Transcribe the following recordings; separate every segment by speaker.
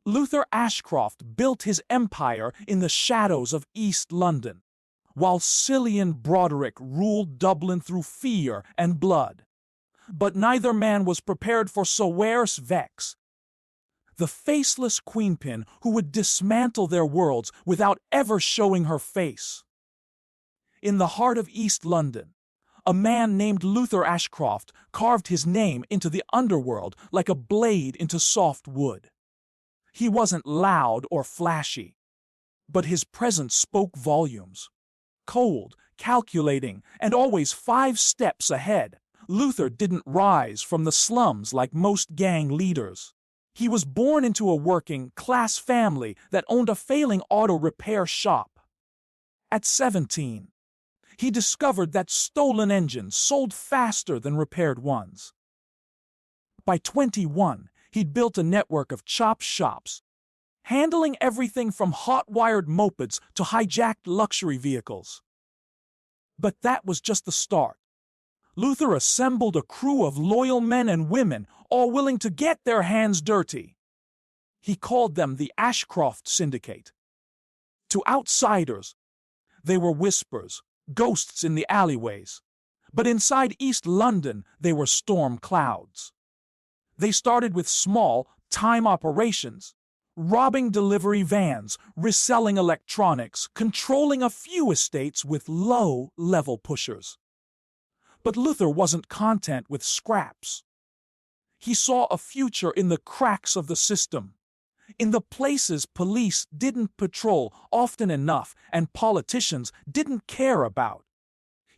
Speaker 1: Luther Ashcroft built his empire in the shadows of East London, while Cillian Broderick ruled Dublin through fear and blood. But neither man was prepared for Saoirse Vex, the faceless queenpin who would dismantle their worlds without ever showing her face. In the heart of East London, a man named Luther Ashcroft carved his name into the underworld like a blade into soft wood. He wasn't loud or flashy, but his presence spoke volumes. Cold, calculating, and always 5 steps ahead, Luther didn't rise from the slums like most gang leaders. He was born into a working-class family that owned a failing auto repair shop. At 17, he discovered that stolen engines sold faster than repaired ones. By 21, he'd built a network of chop shops, handling everything from hot-wired mopeds to hijacked luxury vehicles. But that was just the start. Luther assembled a crew of loyal men and women, all willing to get their hands dirty. He called them the Ashcroft Syndicate. To outsiders, they were whispers, ghosts in the alleyways. But inside East London, they were storm clouds. They started with small, time operations, robbing delivery vans, reselling electronics, controlling a few estates with low-level pushers. But Luther wasn't content with scraps. He saw a future in the cracks of the system, in the places police didn't patrol often enough and politicians didn't care about.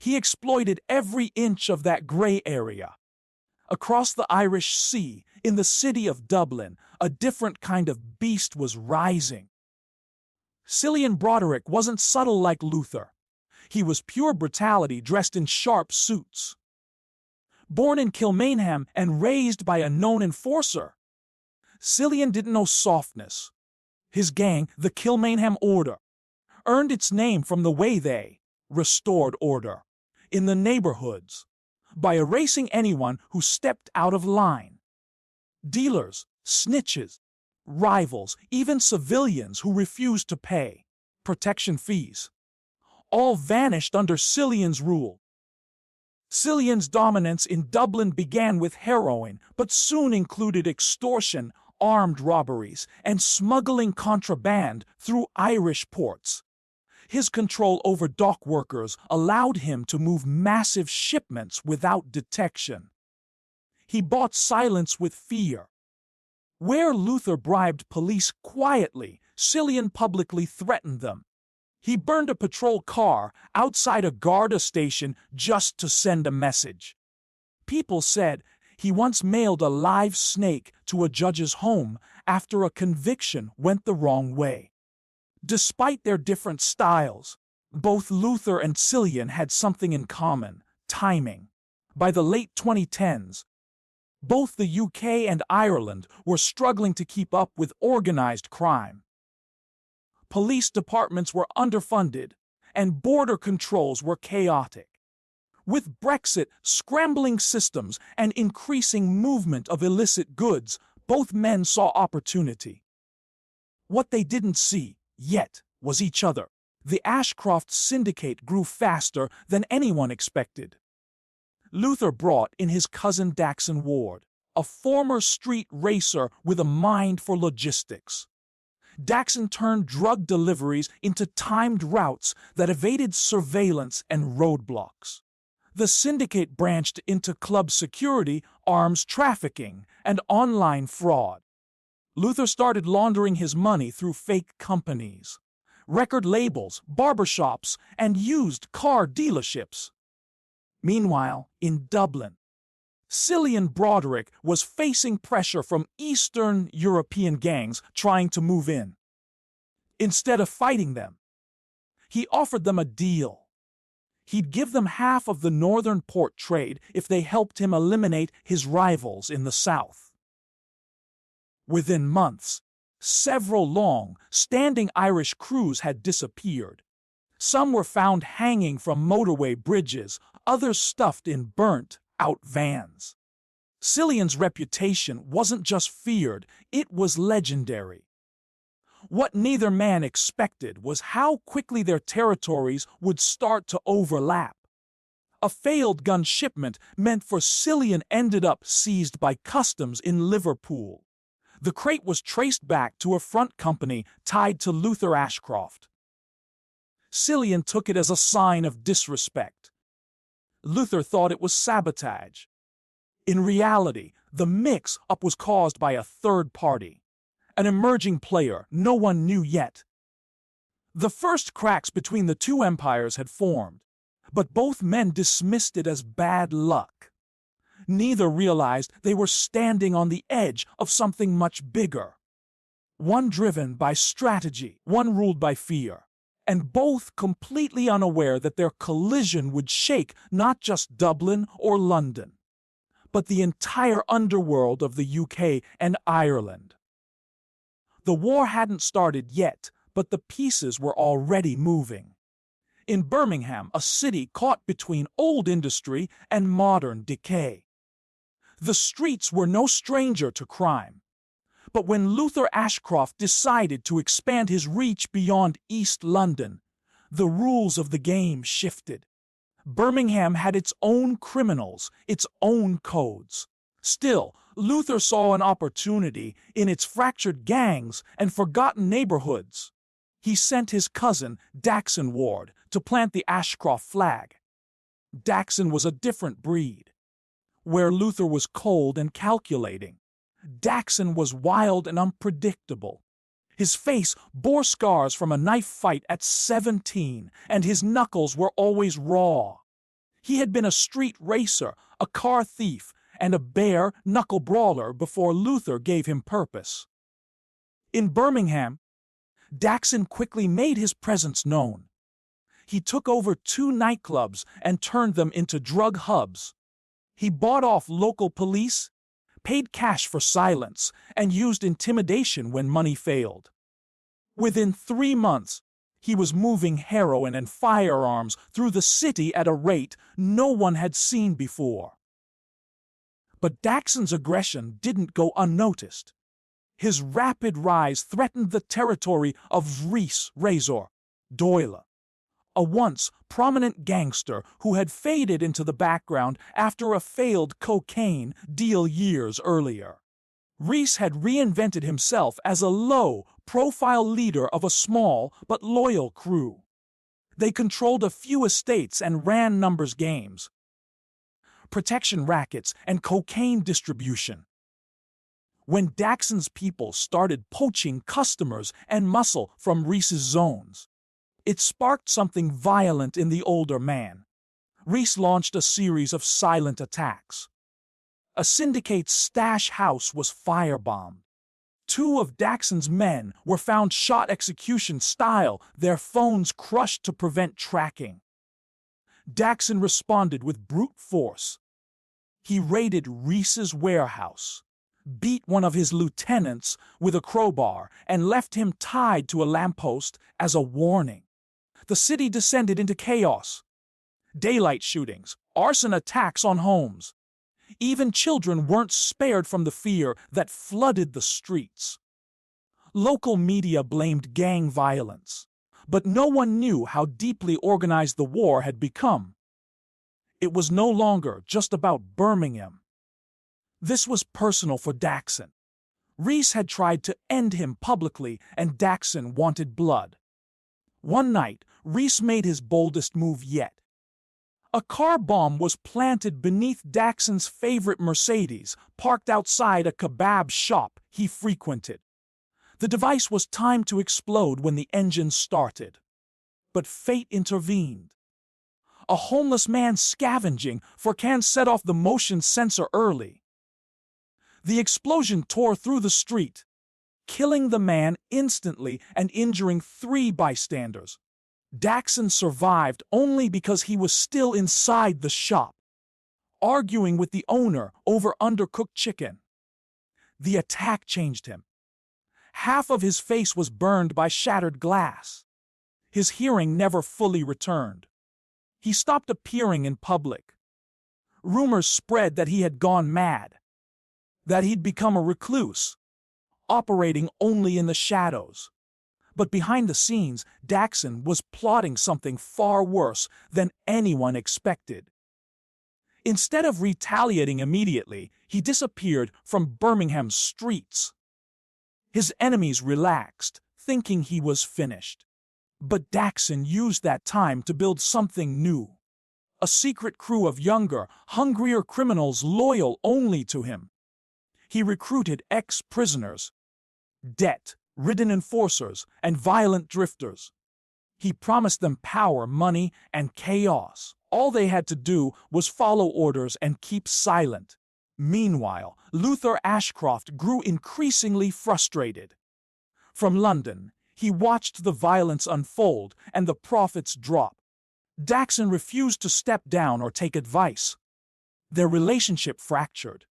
Speaker 1: He exploited every inch of that gray area. Across the Irish Sea, in the city of Dublin, a different kind of beast was rising. Cillian Broderick wasn't subtle like Luther. He was pure brutality dressed in sharp suits. Born in Kilmainham and raised by a known enforcer, Cillian didn't know softness. His gang, the Kilmainham Order, earned its name from the way they restored order in the neighborhoods by erasing anyone who stepped out of line. Dealers, snitches, rivals, even civilians who refused to pay protection fees, all vanished under Cillian's rule. Cillian's dominance in Dublin began with heroin, but soon included extortion, armed robberies, and smuggling contraband through Irish ports. His control over dock workers allowed him to move massive shipments without detection. He bought silence with fear. Where Luther bribed police quietly, Cillian publicly threatened them. He burned a patrol car outside a Garda station just to send a message. People said he once mailed a live snake to a judge's home after a conviction went the wrong way. Despite their different styles, both Luther and Cillian had something in common: timing. By the late 2010s, both the UK and Ireland were struggling to keep up with organized crime. Police departments were underfunded, and border controls were chaotic. With Brexit, scrambling systems, and increasing movement of illicit goods, both men saw opportunity. What they didn't see yet was each other. The Ashcroft Syndicate grew faster than anyone expected. Luther brought in his cousin Daxon Ward, a former street racer with a mind for logistics. Daxon turned drug deliveries into timed routes that evaded surveillance and roadblocks. The Syndicate branched into club security, arms trafficking, and online fraud. Luther started laundering his money through fake companies, record labels, barbershops, and used car dealerships. Meanwhile, in Dublin, Cillian Broderick was facing pressure from Eastern European gangs trying to move in. Instead of fighting them, he offered them a deal. He'd give them half of the northern port trade if they helped him eliminate his rivals in the south. Within months, several long-standing Irish crews had disappeared. Some were found hanging from motorway bridges, others stuffed in burnt-out vans. Cillian's reputation wasn't just feared, it was legendary. What neither man expected was how quickly their territories would start to overlap. A failed gun shipment meant for Cillian ended up seized by customs in Liverpool. The crate was traced back to a front company tied to Luther Ashcroft. Cillian took it as a sign of disrespect. Luther thought it was sabotage. In reality, the mix-up was caused by a third party, an emerging player no one knew yet. The first cracks between the two empires had formed, but both men dismissed it as bad luck. Neither realized they were standing on the edge of something much bigger. One driven by strategy, one ruled by fear, and both completely unaware that their collision would shake not just Dublin or London, but the entire underworld of the UK and Ireland. The war hadn't started yet, but the pieces were already moving. In Birmingham, a city caught between old industry and modern decay. The streets were no stranger to crime. But when Luther Ashcroft decided to expand his reach beyond East London, the rules of the game shifted. Birmingham had its own criminals, its own codes. Still, Luther saw an opportunity in its fractured gangs and forgotten neighborhoods. He sent his cousin, Daxon Ward, to plant the Ashcroft flag. Daxon was a different breed. Where Luther was cold and calculating, Daxon was wild and unpredictable. His face bore scars from a knife fight at 17, and his knuckles were always raw. He had been a street racer, a car thief, and a bare-knuckle brawler before Luther gave him purpose. In Birmingham, Daxon quickly made his presence known. He took over 2 nightclubs and turned them into drug hubs. He bought off local police, paid cash for silence, and used intimidation when money failed. Within 3 months, he was moving heroin and firearms through the city at a rate no one had seen before. But Daxon's aggression didn't go unnoticed. His rapid rise threatened the territory of Rhys Razor Doyle, a once prominent gangster who had faded into the background after a failed cocaine deal years earlier. Rhys had reinvented himself as a low-profile leader of a small but loyal crew. They controlled a few estates and ran numbers games, protection rackets, and cocaine distribution. When Daxon's people started poaching customers and muscle from Rhys's zones, it sparked something violent in the older man. Rhys launched a series of silent attacks. A Syndicate's stash house was firebombed. 2 of Daxon's men were found shot execution style, their phones crushed to prevent tracking. Daxon responded with brute force. He raided Rhys's warehouse, beat one of his lieutenants with a crowbar, and left him tied to a lamppost as a warning. The city descended into chaos. Daylight shootings, arson attacks on homes. Even children weren't spared from the fear that flooded the streets. Local media blamed gang violence, but no one knew how deeply organized the war had become. It was no longer just about Birmingham. This was personal for Daxon. Rhys had tried to end him publicly, and Daxon wanted blood. One night, Rhys made his boldest move yet. A car bomb was planted beneath Daxon's favorite Mercedes, parked outside a kebab shop he frequented. The device was timed to explode when the engine started. But fate intervened. A homeless man scavenging for cans set off the motion sensor early. The explosion tore through the street, killing the man instantly and injuring 3 bystanders. Daxon survived only because he was still inside the shop, arguing with the owner over undercooked chicken. The attack changed him. Half of his face was burned by shattered glass. His hearing never fully returned. He stopped appearing in public. Rumors spread that he had gone mad, that he'd become a recluse, operating only in the shadows. But behind the scenes, Daxon was plotting something far worse than anyone expected. Instead of retaliating immediately, he disappeared from Birmingham's streets. His enemies relaxed, thinking he was finished. But Daxon used that time to build something new. A secret crew of younger, hungrier criminals loyal only to him. He recruited ex-prisoners, debt-ridden enforcers, and violent drifters. He promised them power, money, and chaos. All they had to do was follow orders and keep silent. Meanwhile, Luther Ashcroft grew increasingly frustrated. From London, he watched the violence unfold and the profits drop. Daxon refused to step down or take advice. Their relationship fractured.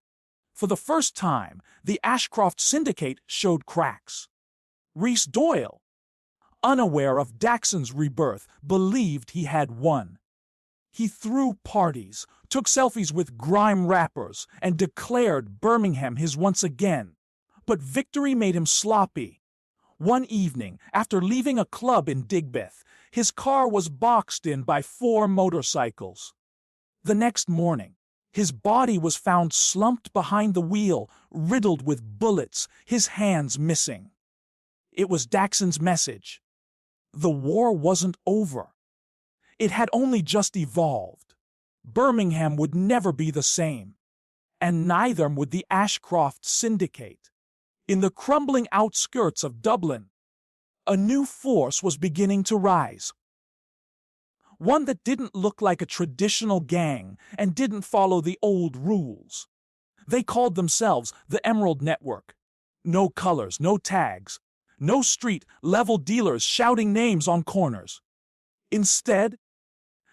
Speaker 1: For the first time, the Ashcroft Syndicate showed cracks. Rhys Doyle, unaware of Daxon's rebirth, believed he had won. He threw parties, took selfies with grime rappers, and declared Birmingham his once again. But victory made him sloppy. One evening, after leaving a club in Digbeth, his car was boxed in by 4 motorcycles. The next morning, his body was found slumped behind the wheel, riddled with bullets, his hands missing. It was Daxon's message. The war wasn't over. It had only just evolved. Birmingham would never be the same, and neither would the Ashcroft Syndicate. In the crumbling outskirts of Dublin, a new force was beginning to rise. One that didn't look like a traditional gang and didn't follow the old rules. They called themselves the Emerald Network. No colors, no tags, no street-level dealers shouting names on corners. Instead,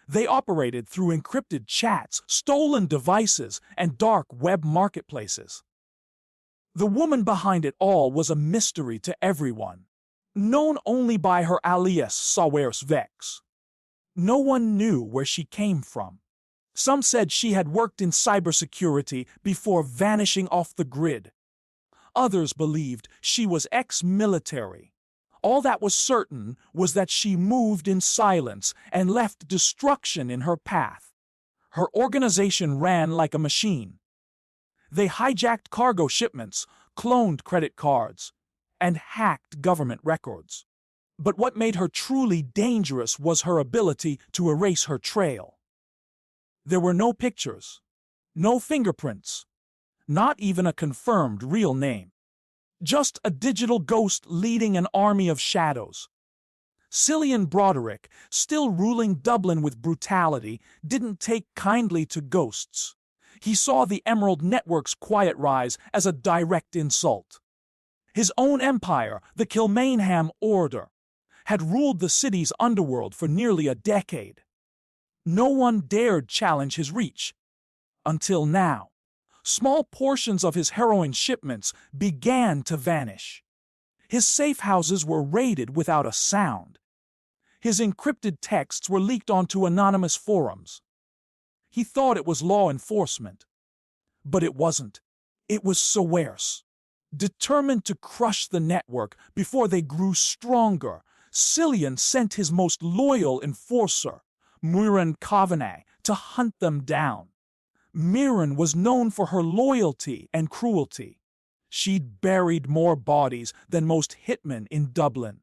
Speaker 1: they operated through encrypted chats, stolen devices, and dark web marketplaces. The woman behind it all was a mystery to everyone, known only by her alias Saoirse Vex. No one knew where she came from. Some said she had worked in cybersecurity before vanishing off the grid. Others believed she was ex-military. All that was certain was that she moved in silence and left destruction in her path. Her organization ran like a machine. They hijacked cargo shipments, cloned credit cards, and hacked government records. But what made her truly dangerous was her ability to erase her trail. There were no pictures, no fingerprints, not even a confirmed real name. Just a digital ghost leading an army of shadows. Cillian Broderick, still ruling Dublin with brutality, didn't take kindly to ghosts. He saw the Emerald Network's quiet rise as a direct insult. His own empire, the Kilmainham Order, had ruled the city's underworld for nearly a decade. No one dared challenge his reach. Until now, small portions of his heroin shipments began to vanish. His safe houses were raided without a sound. His encrypted texts were leaked onto anonymous forums. He thought it was law enforcement. But it wasn't. It was Saoirse. Determined to crush the network before they grew stronger, Cillian sent his most loyal enforcer, Muireann Kavanagh, to hunt them down. Muireann was known for her loyalty and cruelty. She'd buried more bodies than most hitmen in Dublin.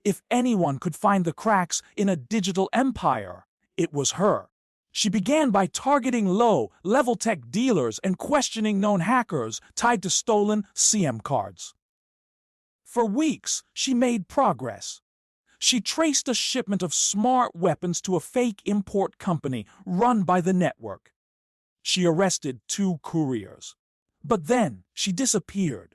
Speaker 1: If anyone could find the cracks in a digital empire, it was her. She began by targeting low-level tech dealers and questioning known hackers tied to stolen SIM cards. For weeks, she made progress. She traced a shipment of smart weapons to a fake import company run by the network. She arrested 2 couriers. But then she disappeared.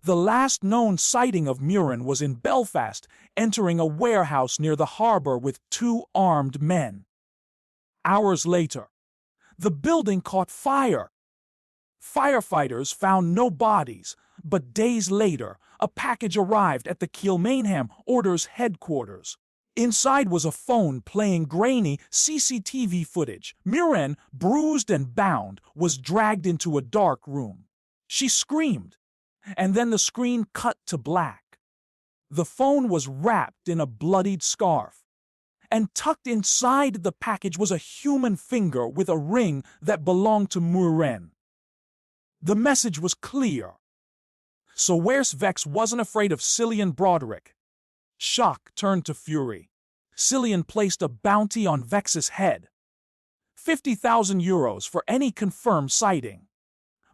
Speaker 1: The last known sighting of Muireann was in Belfast, entering a warehouse near the harbor with 2 armed men. Hours later, the building caught fire. Firefighters found no bodies, but days later, a package arrived at the Kilmainham Order's headquarters. Inside was a phone playing grainy CCTV footage. Muireann, bruised and bound, was dragged into a dark room. She screamed, and then the screen cut to black. The phone was wrapped in a bloodied scarf, and tucked inside the package was a human finger with a ring that belonged to Muren. The message was clear. Saoirse Vex wasn't afraid of Cillian Broderick. Shock turned to fury. Cillian placed a bounty on Vex's head. 50,000 euros for any confirmed sighting.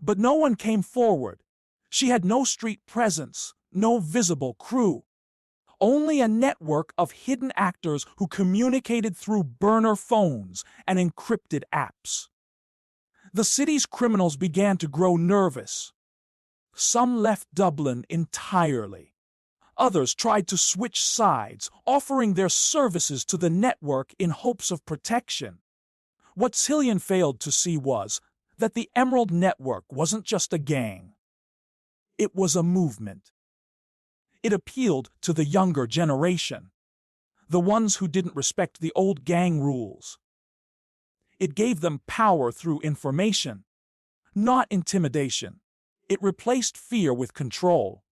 Speaker 1: But no one came forward. She had no street presence, no visible crew. Only a network of hidden actors who communicated through burner phones and encrypted apps. The city's criminals began to grow nervous. Some left Dublin entirely. Others tried to switch sides, offering their services to the network in hopes of protection. What Cillian failed to see was that the Emerald Network wasn't just a gang. It was a movement. It appealed to the younger generation, the ones who didn't respect the old gang rules. It gave them power through information, not intimidation. It replaced fear with control.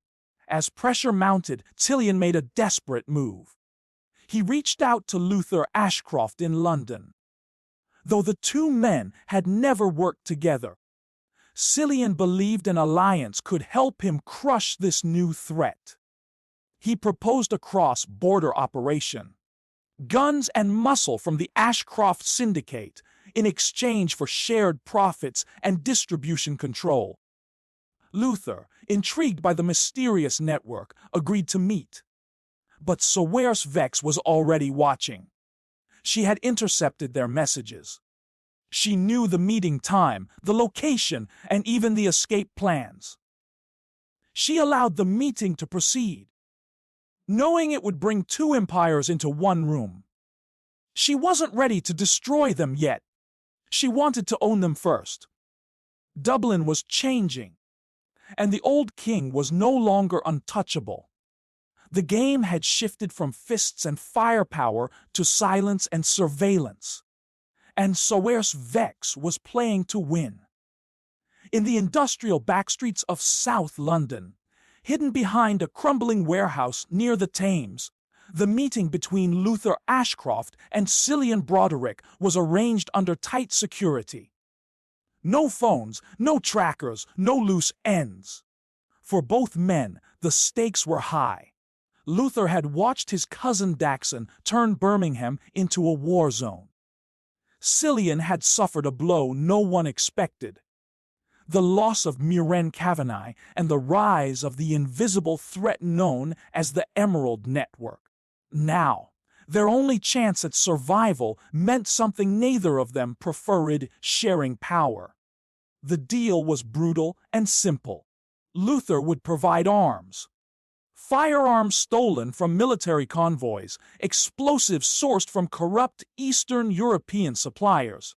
Speaker 1: As pressure mounted, Cillian made a desperate move. He reached out to Luther Ashcroft in London. Though the two men had never worked together, Cillian believed an alliance could help him crush this new threat. He proposed a cross-border operation. Guns and muscle from the Ashcroft Syndicate in exchange for shared profits and distribution control. Luther, intrigued by the mysterious network, agreed to meet. But Saoirse Vex was already watching. She had intercepted their messages. She knew the meeting time, the location, and even the escape plans. She allowed the meeting to proceed, knowing it would bring two empires into one room. She wasn't ready to destroy them yet. She wanted to own them first. Dublin was changing, and the old king was no longer untouchable. The game had shifted from fists and firepower to silence and surveillance. And Saoirse Vex was playing to win. In the industrial backstreets of South London, hidden behind a crumbling warehouse near the Thames, the meeting between Luther Ashcroft and Cillian Broderick was arranged under tight security. No phones, no trackers, no loose ends. For both men, the stakes were high. Luther had watched his cousin Daxon turn Birmingham into a war zone. Cillian had suffered a blow no one expected. The loss of Muren Kavanagh and the rise of the invisible threat known as the Emerald Network. Now, their only chance at survival meant something neither of them preferred: sharing power. The deal was brutal and simple. Luther would provide arms. Firearms stolen from military convoys, explosives sourced from corrupt Eastern European suppliers,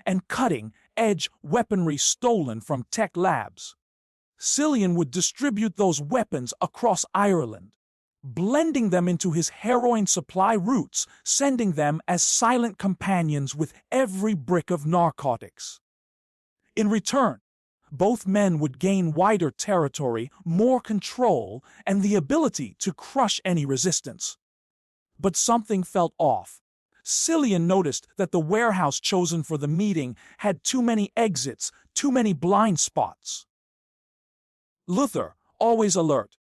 Speaker 1: and cutting-edge weaponry stolen from tech labs. Cillian would distribute those weapons across Ireland, blending them into his heroin supply routes, sending them as silent companions with every brick of narcotics. In return, both men would gain wider territory, more control, and the ability to crush any resistance. But something felt off. Cillian noticed that the warehouse chosen for the meeting had too many exits, too many blind spots. Luther, always alert,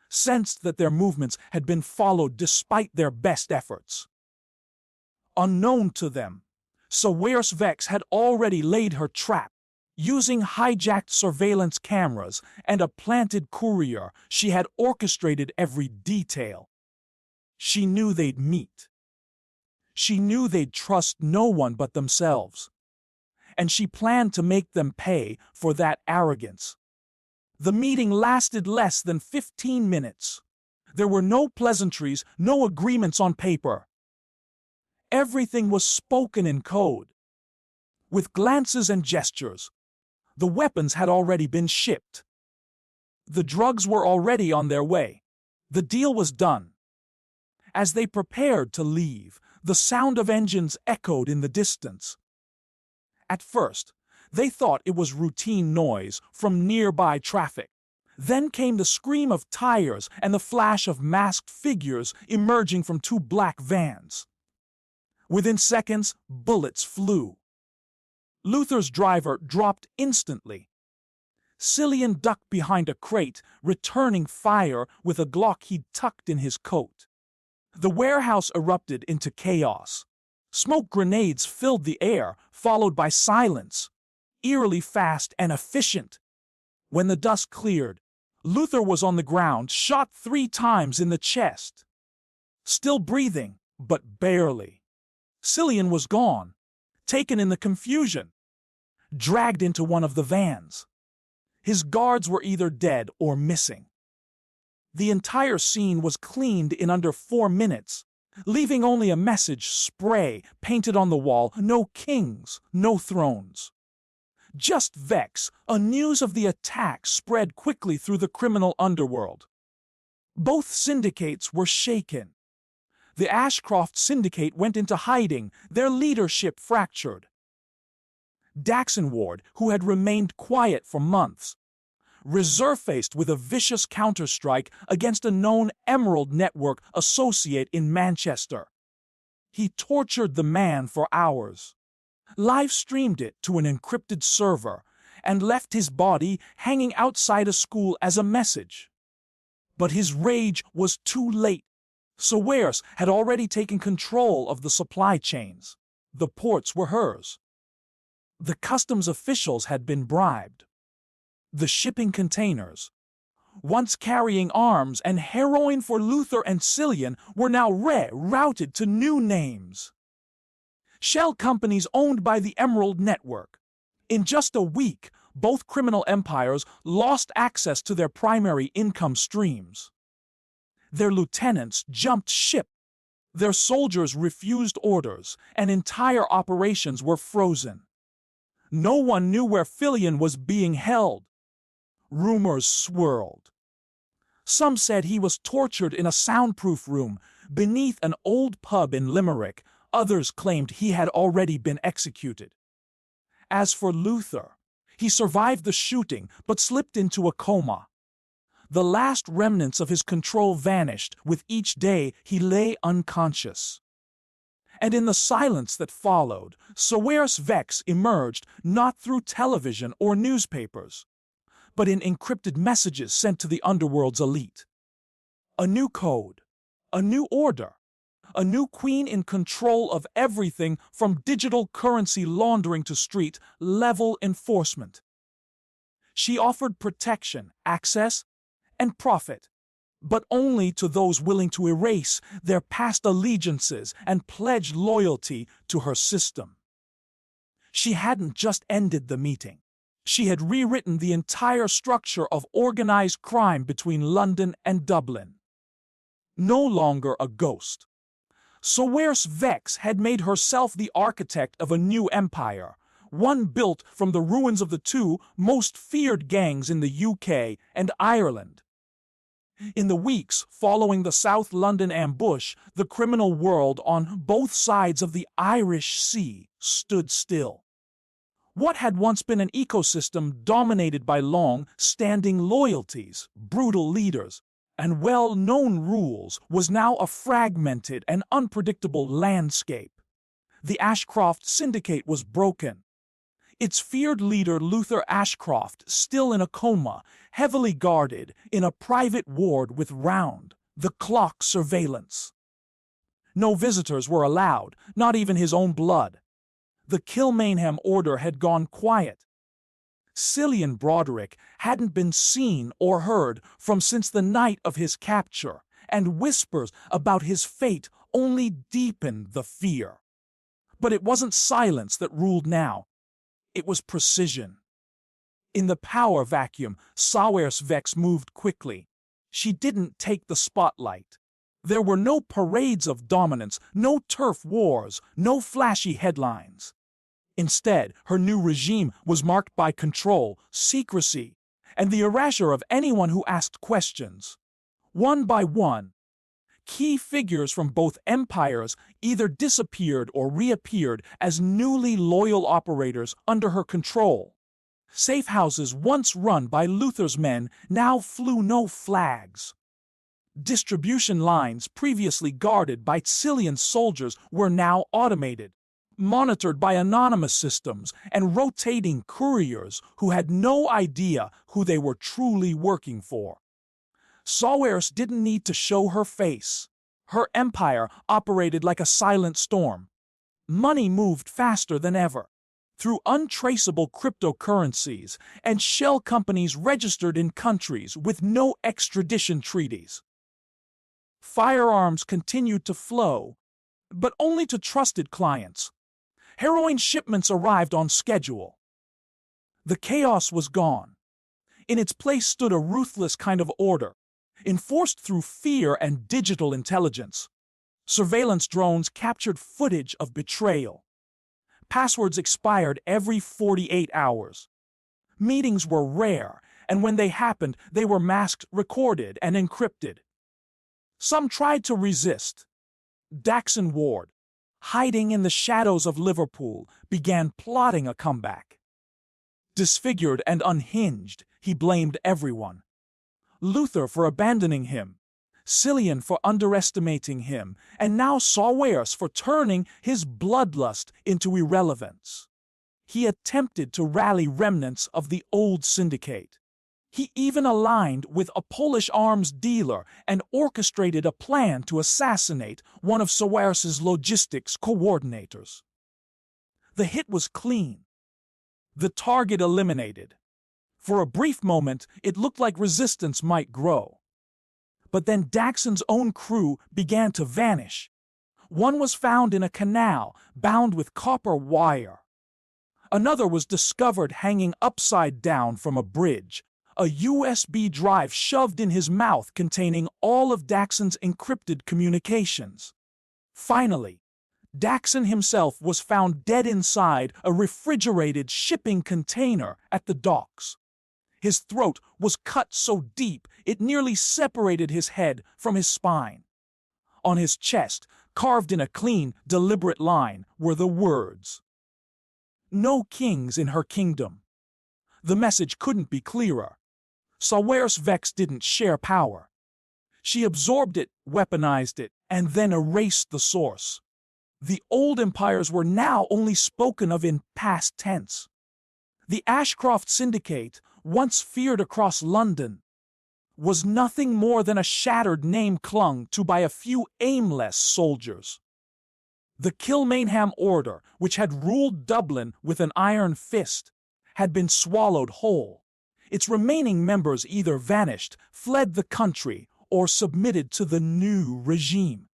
Speaker 1: sensed that their movements had been followed despite their best efforts. Unknown to them, Saoirse Vex had already laid her trap. Using hijacked surveillance cameras and a planted courier, she had orchestrated every detail. She knew they'd meet. She knew they'd trust no one but themselves. And she planned to make them pay for that arrogance. The meeting lasted less than 15 minutes. There were no pleasantries, no agreements on paper. Everything was spoken in code. With glances and gestures, the weapons had already been shipped. The drugs were already on their way. The deal was done. As they prepared to leave, the sound of engines echoed in the distance. At first, they thought it was routine noise from nearby traffic. Then came the scream of tires and the flash of masked figures emerging from two black vans. Within seconds, bullets flew. Luther's driver dropped instantly. Cillian ducked behind a crate, returning fire with a Glock he'd tucked in his coat. The warehouse erupted into chaos. Smoke grenades filled the air, followed by silence, eerily fast and efficient. When the dust cleared, Luther was on the ground, shot 3 times in the chest. Still breathing, but barely. Cillian was gone, taken in the confusion, dragged into one of the vans. His guards were either dead or missing. The entire scene was cleaned in under 4 minutes, leaving only a message spray painted on the wall: no kings, no thrones. Just Vex, a news of the attack spread quickly through the criminal underworld. Both syndicates were shaken. The Ashcroft Syndicate went into hiding, their leadership fractured. Ward, who had remained quiet for months, reserve-faced with a vicious counterstrike against a known Emerald network associate in Manchester. He tortured the man for hours, live-streamed it to an encrypted server, and left his body hanging outside a school as a message. But his rage was too late. Saoirse had already taken control of the supply chains. The ports were hers. The customs officials had been bribed. The shipping containers, once carrying arms and heroin for Luther and Cillian, were now rerouted to new names. Shell companies owned by the Emerald Network. In just a week, both criminal empires lost access to their primary income streams. Their lieutenants jumped ship. Their soldiers refused orders, and entire operations were frozen. No one knew where Cillian was being held. Rumors swirled. Some said he was tortured in a soundproof room beneath an old pub in Limerick. Others claimed he had already been executed. As for Luther, he survived the shooting but slipped into a coma. The last remnants of his control vanished with each day he lay unconscious. And in the silence that followed, Saoirse Vex emerged not through television or newspapers, but in encrypted messages sent to the Underworld's elite. A new code, a new order, a new queen in control of everything from digital currency laundering to street-level enforcement. She offered protection, access, and profit, but only to those willing to erase their past allegiances and pledge loyalty to her system. She hadn't just ended the meeting. She had rewritten the entire structure of organized crime between London and Dublin. No longer a ghost, Saoirse Vex had made herself the architect of a new empire, one built from the ruins of the 2 most feared gangs in the UK and Ireland. In the weeks following the South London ambush, the criminal world on both sides of the Irish Sea stood still. What had once been an ecosystem dominated by long-standing loyalties, brutal leaders, and well-known rules was now a fragmented and unpredictable landscape. The Ashcroft Syndicate was broken. Its feared leader Luther Ashcroft, still in a coma, heavily guarded in a private ward with round-the-clock surveillance. No visitors were allowed, not even his own blood. The Kilmainham order had gone quiet. Cillian Broderick hadn't been seen or heard from since the night of his capture, and whispers about his fate only deepened the fear. But it wasn't silence that ruled now. It was precision. In the power vacuum, Saoirse Vex moved quickly. She didn't take the spotlight. There were no parades of dominance, no turf wars, no flashy headlines. Instead, her new regime was marked by control, secrecy, and the erasure of anyone who asked questions. One by one, key figures from both empires either disappeared or reappeared as newly loyal operators under her control. Safe houses once run by Luther's men now flew no flags. Distribution lines previously guarded by Cillian soldiers were now automated, monitored by anonymous systems and rotating couriers who had no idea who they were truly working for. Saoirse didn't need to show her face. Her empire operated like a silent storm. Money moved faster than ever, through untraceable cryptocurrencies and shell companies registered in countries with no extradition treaties. Firearms continued to flow, but only to trusted clients. Heroin shipments arrived on schedule. The chaos was gone. In its place stood a ruthless kind of order, enforced through fear and digital intelligence. Surveillance drones captured footage of betrayal. Passwords expired every 48 hours. Meetings were rare, and when they happened, they were masked, recorded, and encrypted. Some tried to resist. Daxon Ward, hiding in the shadows of Liverpool, began plotting a comeback. Disfigured and unhinged, he blamed everyone. Luther for abandoning him, Cillian for underestimating him, and now Saoirse for turning his bloodlust into irrelevance. He attempted to rally remnants of the old Syndicate. He even aligned with a Polish arms dealer and orchestrated a plan to assassinate one of Saoirse's logistics coordinators. The hit was clean. The target eliminated. For a brief moment, it looked like resistance might grow. But then Daxon's own crew began to vanish. One was found in a canal, bound with copper wire. Another was discovered hanging upside down from a bridge, a USB drive shoved in his mouth containing all of Daxon's encrypted communications. Finally, Daxon himself was found dead inside a refrigerated shipping container at the docks. His throat was cut so deep it nearly separated his head from his spine. On his chest, carved in a clean, deliberate line, were the words, "No kings in her kingdom." The message couldn't be clearer. Saoirse Vex didn't share power. She absorbed it, weaponized it, and then erased the source. The old empires were now only spoken of in past tense. The Ashcroft Syndicate, once feared across London, was nothing more than a shattered name clung to by a few aimless soldiers. The Kilmainham order, which had ruled Dublin with an iron fist, had been swallowed whole. Its remaining members either vanished, fled the country, or submitted to the new regime.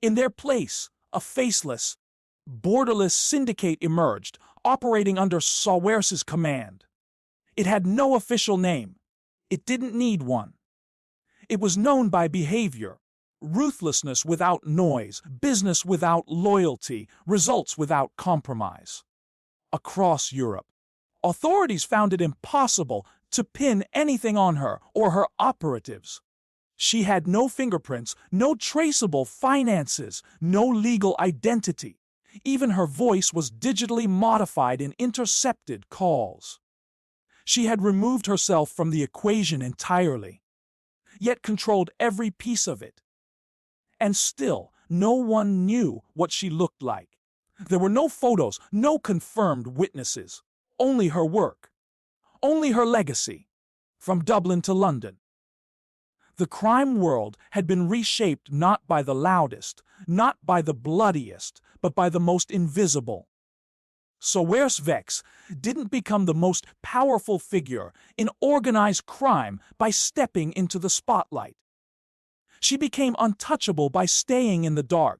Speaker 1: In their place, a faceless, borderless syndicate emerged, operating under Saoirse's command. It had no official name. It didn't need one. It was known by behavior: ruthlessness without noise, business without loyalty, results without compromise. Across Europe, authorities found it impossible to pin anything on her or her operatives. She had no fingerprints, no traceable finances, no legal identity. Even her voice was digitally modified in intercepted calls. She had removed herself from the equation entirely, yet controlled every piece of it. And still, no one knew what she looked like. There were no photos, no confirmed witnesses. Only her work. Only her legacy. From Dublin to London. The crime world had been reshaped not by the loudest, not by the bloodiest, but by the most invisible. Saoirse Vex didn't become the most powerful figure in organized crime by stepping into the spotlight. She became untouchable by staying in the dark,